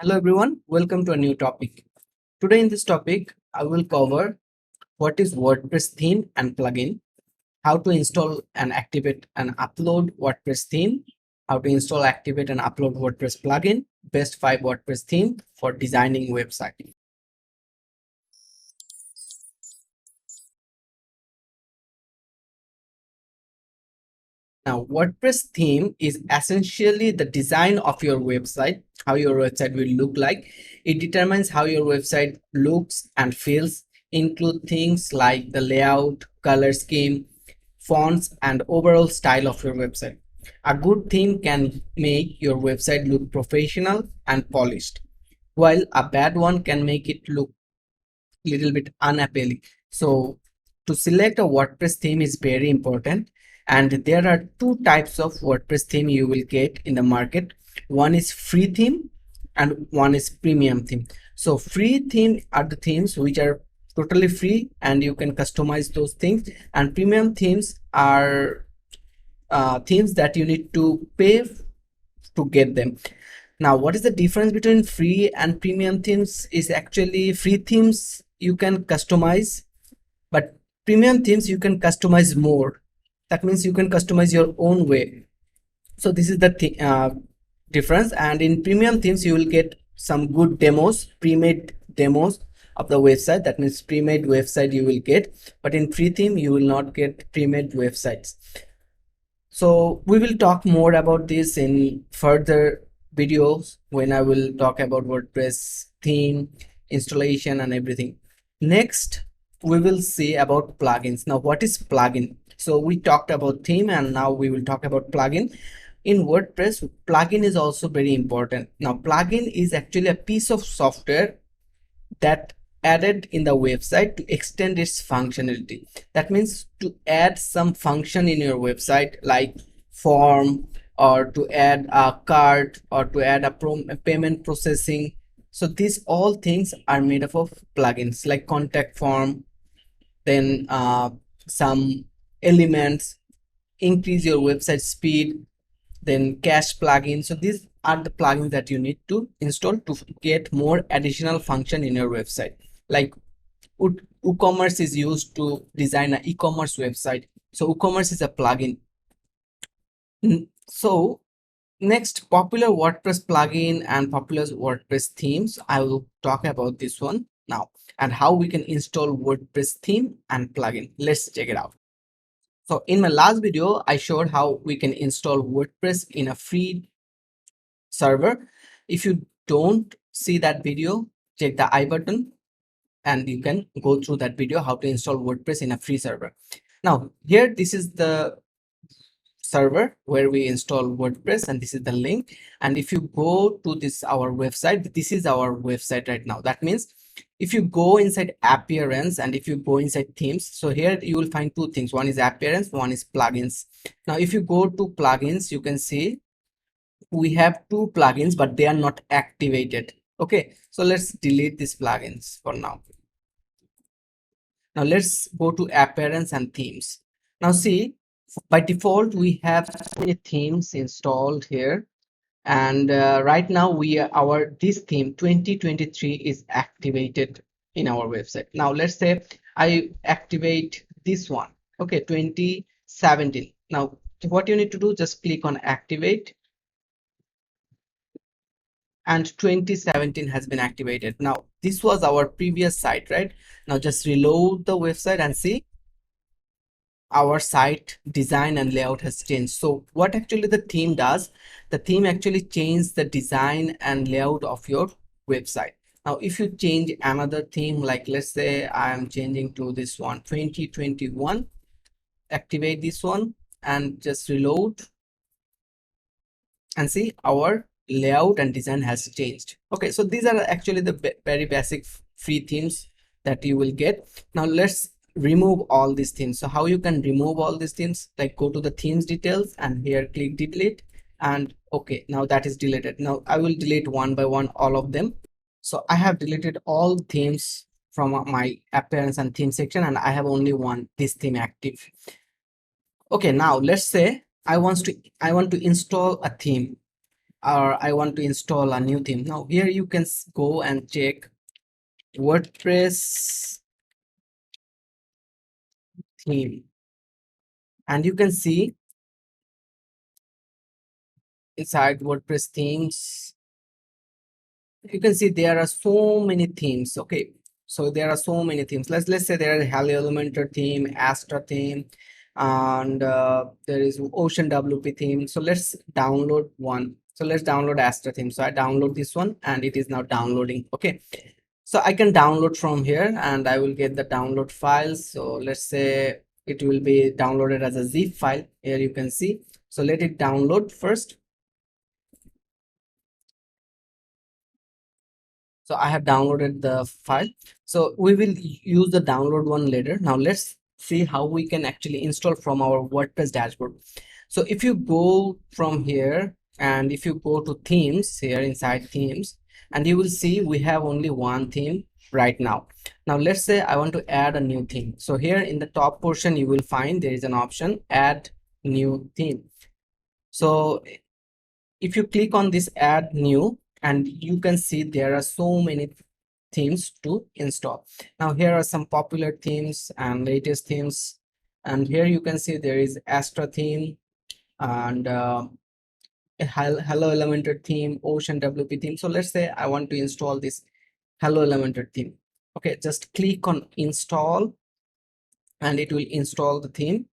Hello everyone, welcome to a new topic. Today in this topic, I will cover what is WordPress theme and plugin, how to install and activate and upload WordPress theme, how to install, activate and upload WordPress plugin, best 5 WordPress theme for designing website. Now, WordPress theme is essentially the design of your website, how your website will look like. It determines how your website looks and feels, include things like the layout, color scheme, fonts, and overall style of your website. A good theme can make your website look professional and polished, while a bad one can make it look little bit unappealing. So to select a WordPress theme is very important, and there are two types of WordPress theme you will get in the market. One is free theme and one is premium theme. So free theme are the themes which are totally free and you can customize those things, and premium themes are themes that you need to pay to get them. Now, what is the difference between free and premium themes? Is actually free themes you can customize, but premium themes you can customize more. That means you can customize your own way. So this is the difference. And in premium themes you will get some good demos, pre-made demos of the website. That means pre-made website you will get, but in free theme you will not get pre-made websites. So we will talk more about this in further videos when I will talk about WordPress theme, installation and everything. Next, we will see about plugins. Now, what is plugin? So we talked about theme and now we will talk about plugin. In WordPress, plugin is also very important. Now, plugin is actually a piece of software that added in the website to extend its functionality. That means to add some function in your website like form, or to add a cart, or to add a payment processing. So these all things are made up of plugins like contact form, then some elements, increase your website speed, then cache plugin. So these are the plugins that you need to install to get more additional function in your website. Like WooCommerce is used to design an e-commerce website, so WooCommerce is a plugin. So next, popular WordPress plugin and popular WordPress themes. I will talk about this one now, and how we can install WordPress theme and plugin. Let's check it out. So in my last video, I showed how we can install WordPress in a free server. If you don't see that video, check the I button and you can go through that video how to install WordPress in a free server. Now here, this is the server where we install WordPress and this is the link. And if you go to this our website, this is our website right now. That means if you go inside appearance and if you go inside themes, so here you will find two things. One is appearance, one is plugins. Now if you go to plugins, you can see we have two plugins but they are not activated. Okay, so let's delete these plugins for now. Now let's go to appearance and themes. Now see, by default we have so many themes installed here, and right now this theme 2023 is activated in our website. Now let's say I activate this one, okay, 2017. Now what you need to do, just click on activate, and 2017 has been activated. Now this was our previous site, right? Now just reload the website and see our site design and layout has changed. So what actually the theme does, the theme actually changes the design and layout of your website. Now if you change another theme, like let's say I am changing to this one 2021, activate this one and just reload, and see our layout and design has changed. Okay, so these are actually the very basic free themes that you will get. Now let's remove all these themes. So how you can remove all these themes, like go to the themes details and here click delete, and okay, now that is deleted. Now I will delete one by one all of them. So I have deleted all themes from my appearance and theme section, and I have only this theme active. Okay, now let's say I want to install a theme. or I want to install a new theme. Now here you can go and check WordPress theme, and you can see inside WordPress themes, you can see there are so many themes. Okay, so there are so many themes. Let's say there are Hello Elementor theme, Astra theme, and there is Ocean WP theme. So let's download one. So let's download Astra theme. So I download this one and it is now downloading. Okay, so I can download from here and I will get the download files. So let's say it will be downloaded as a zip file. Here you can see. So let it download first. So I have downloaded the file. So we will use the download one later. Now let's see how we can actually install from our WordPress dashboard. So if you go from here and if you go to themes here inside themes, and you will see we have only one theme right now. Now let's say I want to add a new theme. So here in the top portion you will find there is an option add new theme. So if you click on this add new, and you can see there are so many themes to install. Now here are some popular themes and latest themes, and here you can see there is Astra theme and a Hello Elementor theme, Ocean WP theme. So let's say I want to install this Hello Elementor theme. Okay, just click on install and it will install the theme,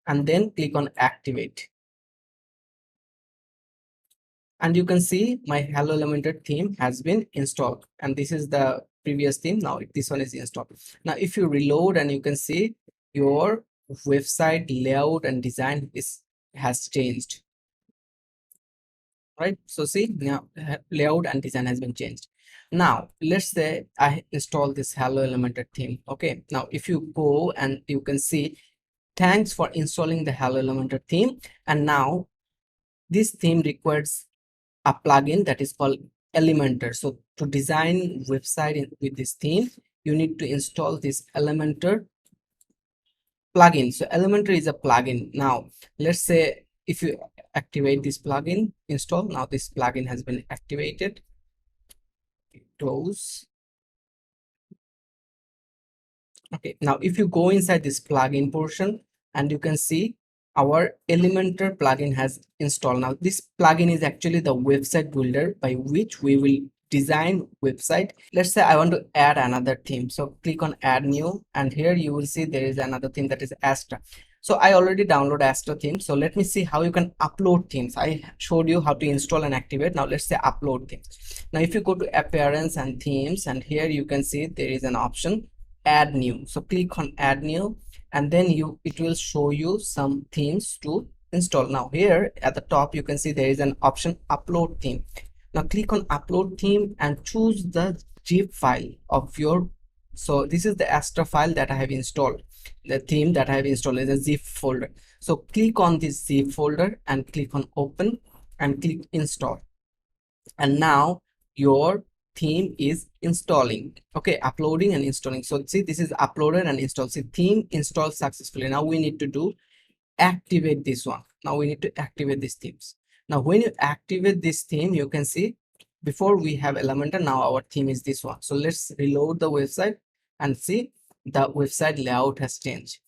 and then click on activate. And you can see my Hello Elementor theme has been installed, and this is the previous theme. Now this one is installed. Now if you reload, and you can see your website layout and design has changed, right? So see now layout and design has been changed. Now let's say I install this Hello Elementor theme. Okay, now if you go and you can see thanks for installing the Hello Elementor theme, and now this theme requires a plugin that is called Elementor. So to design website with this theme, you need to install this Elementor plugin. So Elementor is a plugin. Now let's say if you activate this plugin, install. Now this plugin has been activated. Close. Okay, now if you go inside this plugin portion, and you can see our Elementor plugin has installed. Now this plugin is actually the website builder by which we will design website. Let's say I want to add another theme. So click on add new, and here you will see there is another theme that is Astra. So I already download Astra theme. So let me see how you can upload themes. I showed you how to install and activate. Now let's say upload themes. Now if you go to appearance and themes, and here you can see there is an option add new. So click on add new, and then it will show you some themes to install. Now here at the top you can see there is an option upload theme. Now click on upload theme and choose the zip file of your, so this is the Astra file that I have installed. The theme that I have installed is a zip folder. So click on this zip folder and click on open and click install, and now your theme is installing. Okay, uploading and installing. So see, this is uploaded and installed. See, theme installed successfully. Now we need to do activate this one. Now we need to activate these themes. Now when you activate this theme, you can see before we have Elementor, now our theme is this one. So let's reload the website and see the website layout has changed.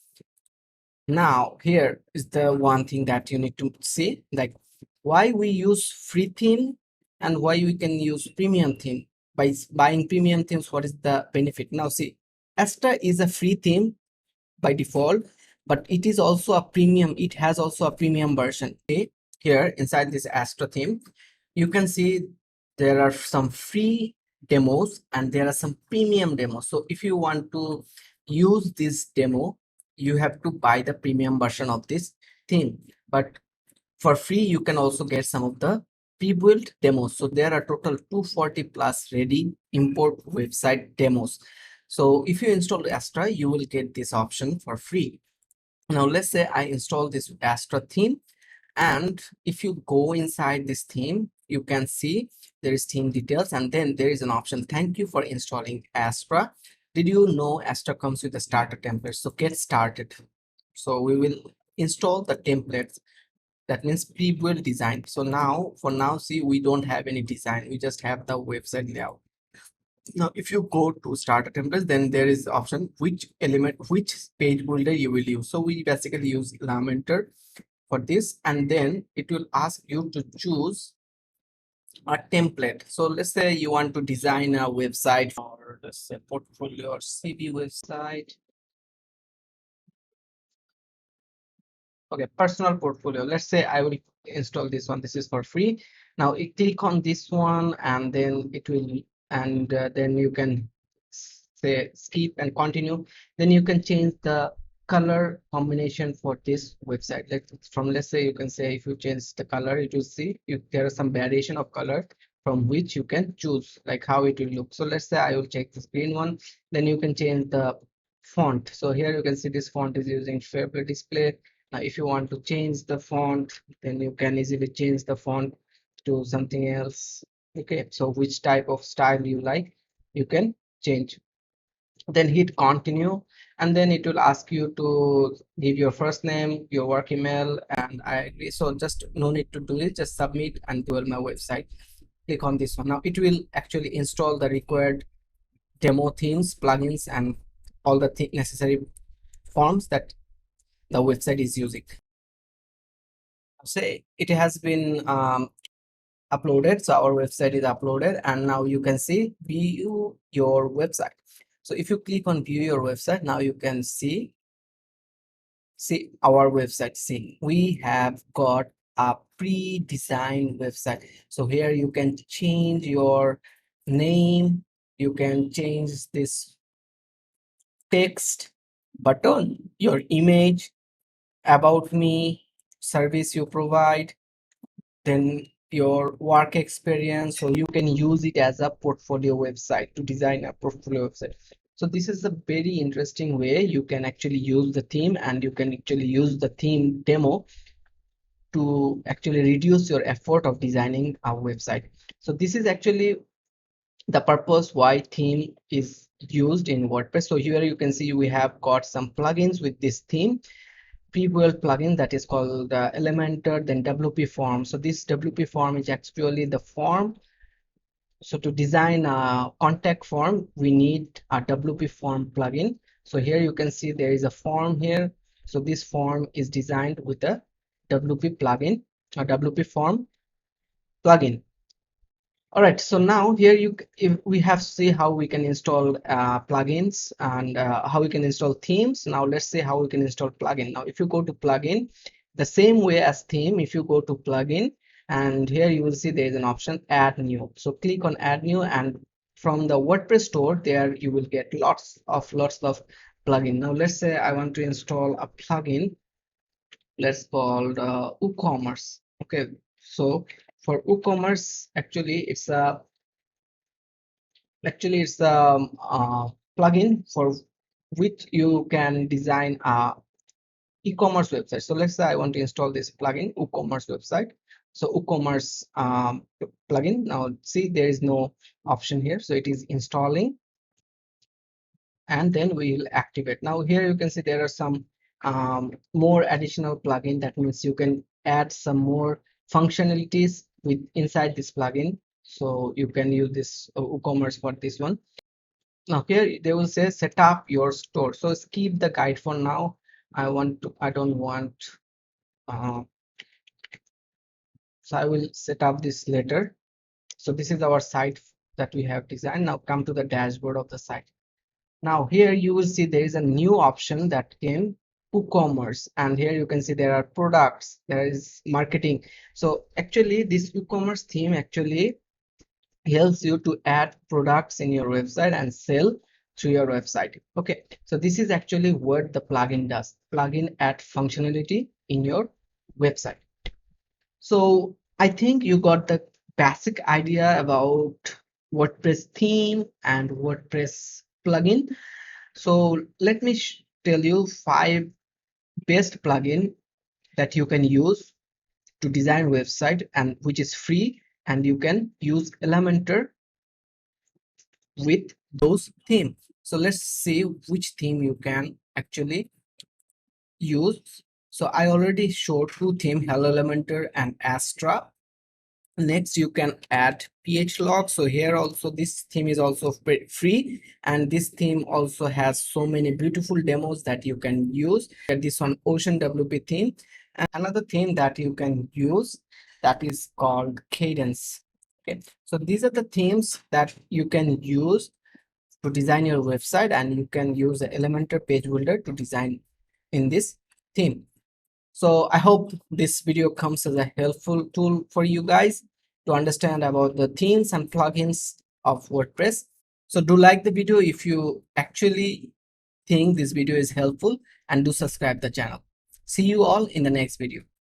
Now here is the one thing that you need to see, like why we use free theme and why we can use premium theme. By buying premium themes, what is the benefit? Now see, Astra is a free theme by default, but it is also a premium. It has also a premium version. Okay, here inside this Astra theme, you can see there are some free demos and there are some premium demos. So if you want to use this demo, you have to buy the premium version of this theme, but for free you can also get some of the pre-built demos. So there are total 240 plus ready import website demos. So if you install Astra, you will get this option for free. Now let's say I install this Astra theme, and if you go inside this theme, you can see there is theme details, and then there is an option, thank you for installing Astra. Did you know Astra comes with a starter template? So get started. So we will install the templates that means pre-built design. So now for now, see, we don't have any design, we just have the website layout. Now if you go to start a template, then there is option which element, which page builder you will use. So we basically use Elementor for this, and then it will ask you to choose a template. So let's say you want to design a website for, let's say, portfolio or CV website. Okay, personal portfolio. Let's say I will install this one. This is for free. Now you click on this one, and then it will, and then you can say skip and continue. Then you can change the color combination for this website. Let's say you can say, if you change the color, it will see if there are some variation of color from which you can choose like how it will look. So let's say I will check this green one. Then you can change the font. So here you can see this font is using Fairplay display. Now if you want to change the font, then you can easily change the font to something else. Okay, so which type of style you like, you can change. Then hit continue, and then it will ask you to give your first name, your work email, and I agree. So just no need to do it, just submit and build my website. Click on this one. Now it will actually install the required demo themes, plugins, and all the necessary forms that the website is using. Say it has been uploaded, so our website is uploaded, and now you can see view your website. So if you click on view your website, now you can see our website. See, we have got a pre-designed website. So here you can change your name, you can change this text button, your image, about me, service you provide, then your work experience. So you can use it as a portfolio website to design a portfolio website. So this is a very interesting way you can actually use the theme, and you can actually use the theme demo to actually reduce your effort of designing a website. So this is actually the purpose why theme is used in WordPress. So here you can see we have got some plugins with this theme, pre-built plugin that is called Elementor, then WP form. So this WP form is actually the form. So to design a contact form, we need a WP form plugin. So here you can see there is a form here. So this form is designed with a WP plugin, or WP form plugin. All right, so now here if we have to see how we can install plugins, and how we can install themes. Now let's see how we can install plugin. Now if you go to plugin, the same way as theme, if you go to plugin, and here you will see there is an option add new. So click on add new, and from the WordPress store, there you will get lots of plugin. Now let's say I want to install a plugin, let's call WooCommerce. Okay, so for WooCommerce, actually it's a plugin for which you can design a e-commerce website. So let's say I want to install this plugin, WooCommerce website. So WooCommerce plugin. Now see, there is no option here, so it is installing, and then we will activate. Now here you can see there are some more additional plugin. That means you can add some more functionalities with inside this plugin. So you can use this WooCommerce for this one. Now here they will say set up your store. So skip the guide for now. I don't want so I will set up this later. So this is our site that we have designed. Now come to the dashboard of the site. Now here you will see there is a new option that came, WooCommerce, and here you can see there are products, there is marketing. So actually this WooCommerce theme actually helps you to add products in your website and sell through your website. Okay, so this is actually what the plugin does. Plugin add functionality in your website. So I think you got the basic idea about WordPress theme and WordPress plugin. So let me tell you 5 best plugin that you can use to design website, and which is free, and you can use Elementor with those themes. So let's see which theme you can actually use. So I already showed two theme, Hello Elementor and Astra. Next you can add ph log. So here also this theme is also free, and this theme also has so many beautiful demos that you can use. This one Ocean WP theme, and another theme that you can use, that is called Cadence. Okay, so these are the themes that you can use to design your website, and you can use the Elementor page builder to design in this theme. So I hope this video comes as a helpful tool for you guys to understand about the themes and plugins of WordPress. So do like the video if you actually think this video is helpful, and do subscribe the channel. See you all in the next video.